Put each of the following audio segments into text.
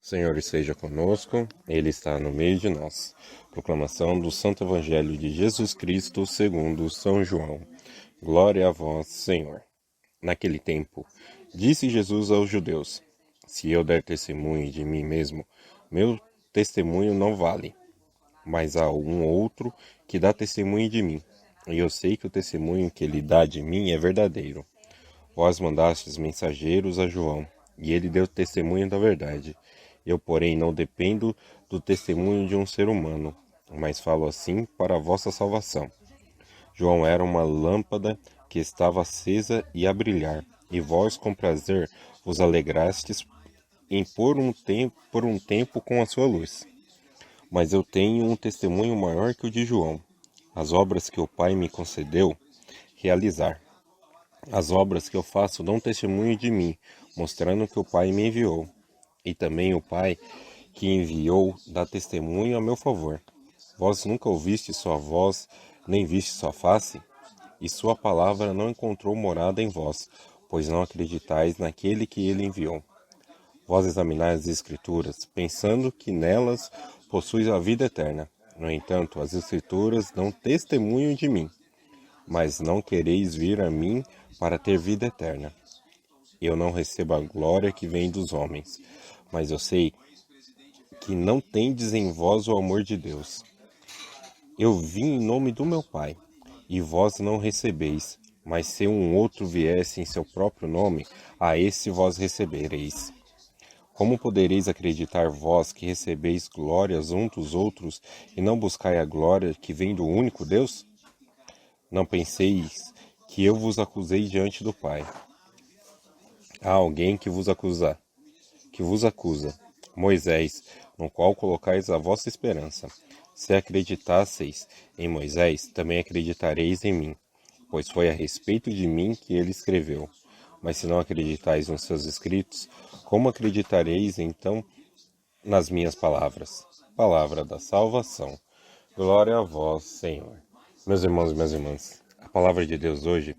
Senhor esteja conosco, Ele está no meio de nós. Proclamação do Santo Evangelho de Jesus Cristo segundo São João. Glória a vós, Senhor. Naquele tempo, disse Jesus aos judeus: Se eu der testemunho de mim mesmo, meu testemunho não vale. Mas há um outro que dá testemunho de mim, e eu sei que o testemunho que ele dá de mim é verdadeiro. Vós mandastes mensageiros a João, e ele deu testemunho da verdade. Eu, porém, não dependo do testemunho de um ser humano, mas falo assim para a vossa salvação. João era uma lâmpada que estava acesa e a brilhar, e vós com prazer vos alegrastes em por um tempo com a sua luz. Mas eu tenho um testemunho maior que o de João, as obras que o Pai me concedeu realizar. As obras que eu faço dão testemunho de mim, mostrando que o Pai me enviou. E também o Pai que enviou dá testemunho a meu favor. Vós nunca ouviste sua voz, nem viste sua face? E sua palavra não encontrou morada em vós, pois não acreditais naquele que ele enviou. Vós examinais as Escrituras, pensando que nelas possuis a vida eterna. No entanto, as Escrituras dão testemunho de mim, mas não quereis vir a mim para ter vida eterna. Eu não recebo a glória que vem dos homens, mas eu sei que não tendes em vós o amor de Deus. Eu vim em nome do meu Pai, e vós não recebeis, mas se um outro viesse em seu próprio nome, a esse vós recebereis. Como podereis acreditar vós que recebeis glórias uns dos outros e não buscai a glória que vem do único Deus? Não penseis que eu vos acusei diante do Pai. Há alguém que vos acusa, Moisés, no qual colocais a vossa esperança. Se acreditasseis em Moisés, também acreditareis em mim, pois foi a respeito de mim que ele escreveu. Mas se não acreditais nos seus escritos, como acreditareis então nas minhas palavras? Palavra da salvação. Glória a vós, Senhor. Meus irmãos e minhas irmãs, a palavra de Deus hoje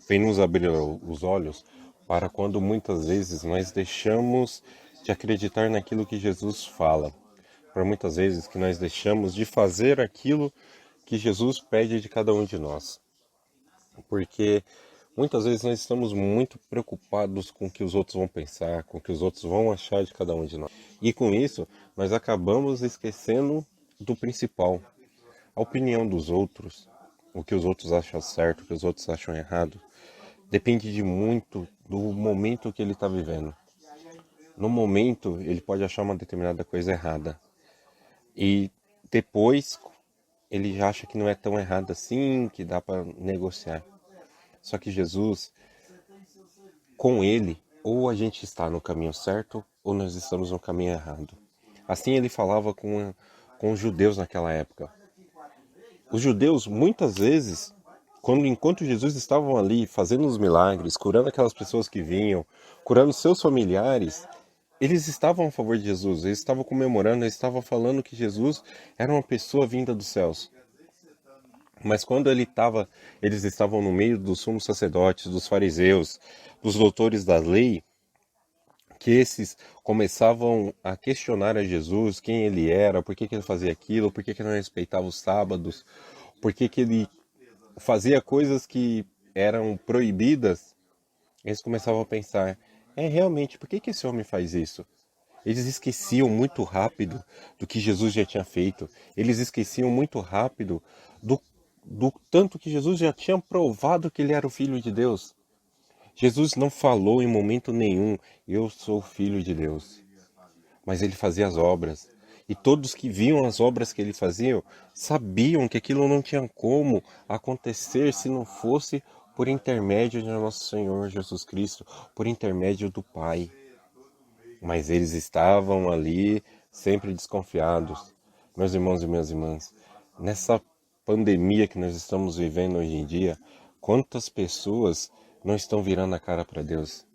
vem nos abrir os olhos para quando muitas vezes nós deixamos de acreditar naquilo que Jesus fala. Para muitas vezes que nós deixamos de fazer aquilo que Jesus pede de cada um de nós. Porque muitas vezes nós estamos muito preocupados com o que os outros vão pensar, com o que os outros vão achar de cada um de nós. E com isso, nós acabamos esquecendo do principal, a opinião dos outros, o que os outros acham certo, o que os outros acham errado. Depende de muito do momento que ele está vivendo. No momento, ele pode achar uma determinada coisa errada. E depois, ele já acha que não é tão errado assim, que dá para negociar. Só que Jesus, com ele, ou a gente está no caminho certo, ou nós estamos no caminho errado. Assim ele falava com os judeus naquela época. Os judeus, muitas vezes, enquanto Jesus estava ali fazendo os milagres, curando aquelas pessoas que vinham, curando seus familiares, eles estavam a favor de Jesus, eles estavam comemorando, eles estavam falando que Jesus era uma pessoa vinda dos céus. Mas quando eles estavam no meio dos sumos sacerdotes, dos fariseus, dos doutores da lei, que esses começavam a questionar a Jesus, quem ele era, por que ele fazia aquilo, por que ele não respeitava os sábados, por que ele fazia coisas que eram proibidas, eles começavam a pensar, realmente, por que esse homem faz isso? Eles esqueciam muito rápido do que Jesus já tinha feito. Eles esqueciam muito rápido do tanto que Jesus já tinha provado que ele era o Filho de Deus. Jesus não falou em momento nenhum, eu sou o Filho de Deus. Mas ele fazia as obras. E todos que viam as obras que ele fazia sabiam que aquilo não tinha como acontecer se não fosse por intermédio de nosso Senhor Jesus Cristo, por intermédio do Pai. Mas eles estavam ali sempre desconfiados. Meus irmãos e minhas irmãs, nessa pandemia que nós estamos vivendo hoje em dia, quantas pessoas não estão virando a cara para Deus?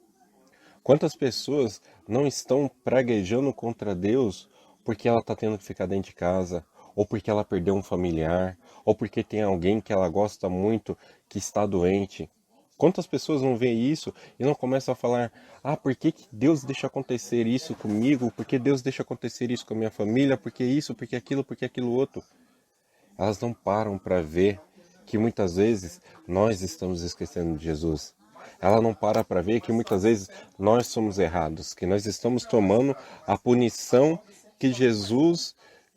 Quantas pessoas não estão praguejando contra Deus porque ela está tendo que ficar dentro de casa, ou porque ela perdeu um familiar, ou porque tem alguém que ela gosta muito que está doente? Quantas pessoas não veem isso e não começam a falar: ah, por que que Deus deixa acontecer isso comigo? Por que Deus deixa acontecer isso com a minha família? Por que isso? Por que aquilo outro? Elas não param para ver que muitas vezes nós estamos esquecendo de Jesus. Ela não para ver que muitas vezes nós somos errados, que nós estamos tomando a punição que Jesus,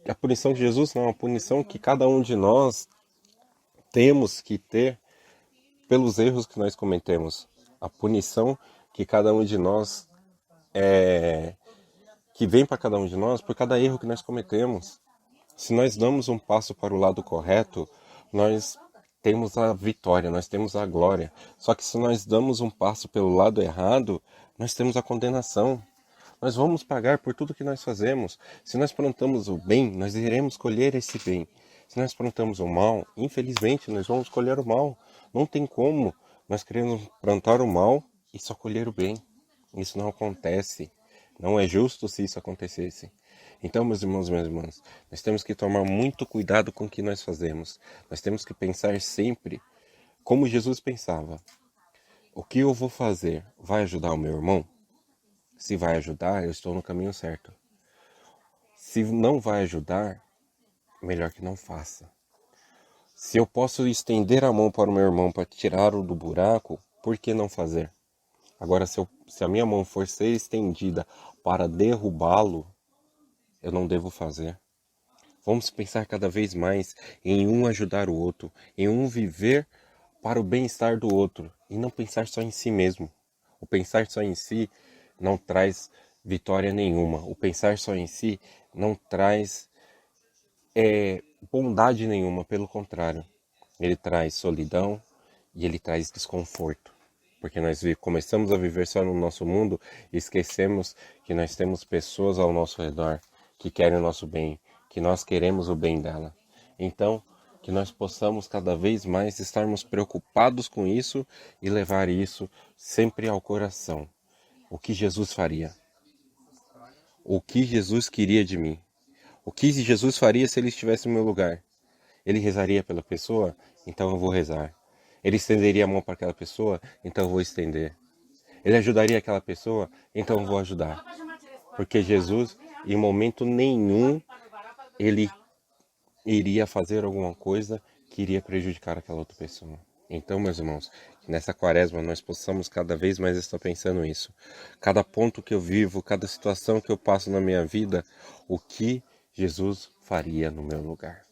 a punição que Jesus não, a punição que cada um de nós temos que ter pelos erros que nós cometemos. A punição que cada um de nós que vem para cada um de nós por cada erro que nós cometemos. Se nós damos um passo para o lado correto, nós temos a vitória, nós temos a glória. Só que se nós damos um passo pelo lado errado, nós temos a condenação. Nós vamos pagar por tudo que nós fazemos. Se nós plantamos o bem, nós iremos colher esse bem. Se nós plantamos o mal, infelizmente, nós vamos colher o mal. Não tem como nós queremos plantar o mal e só colher o bem. Isso não acontece. Não é justo se isso acontecesse. Então, meus irmãos e minhas irmãs, nós temos que tomar muito cuidado com o que nós fazemos. Nós temos que pensar sempre como Jesus pensava. O que eu vou fazer vai ajudar o meu irmão? Se vai ajudar, eu estou no caminho certo. Se não vai ajudar, melhor que não faça. Se eu posso estender a mão para o meu irmão para tirá-lo do buraco, por que não fazer? Agora, se a minha mão for ser estendida para derrubá-lo, eu não devo fazer. Vamos pensar cada vez mais em um ajudar o outro, em um viver para o bem-estar do outro, e não pensar só em si mesmo. O pensar só em si não traz vitória nenhuma. O pensar só em si não traz bondade nenhuma, pelo contrário. Ele traz solidão e ele traz desconforto. Porque nós começamos a viver só no nosso mundo e esquecemos que nós temos pessoas ao nosso redor que querem o nosso bem, que nós queremos o bem dela. Então, que nós possamos cada vez mais estarmos preocupados com isso e levar isso sempre ao coração. O que Jesus faria? O que Jesus queria de mim? O que Jesus faria se ele estivesse no meu lugar? Ele rezaria pela pessoa? Então eu vou rezar. Ele estenderia a mão para aquela pessoa? Então eu vou estender. Ele ajudaria aquela pessoa? Então eu vou ajudar. Porque Jesus, em momento nenhum, ele iria fazer alguma coisa que iria prejudicar aquela outra pessoa. Então, meus irmãos, que nessa quaresma nós possamos cada vez mais estar pensando nisso. Cada ponto que eu vivo, cada situação que eu passo na minha vida, o que Jesus faria no meu lugar.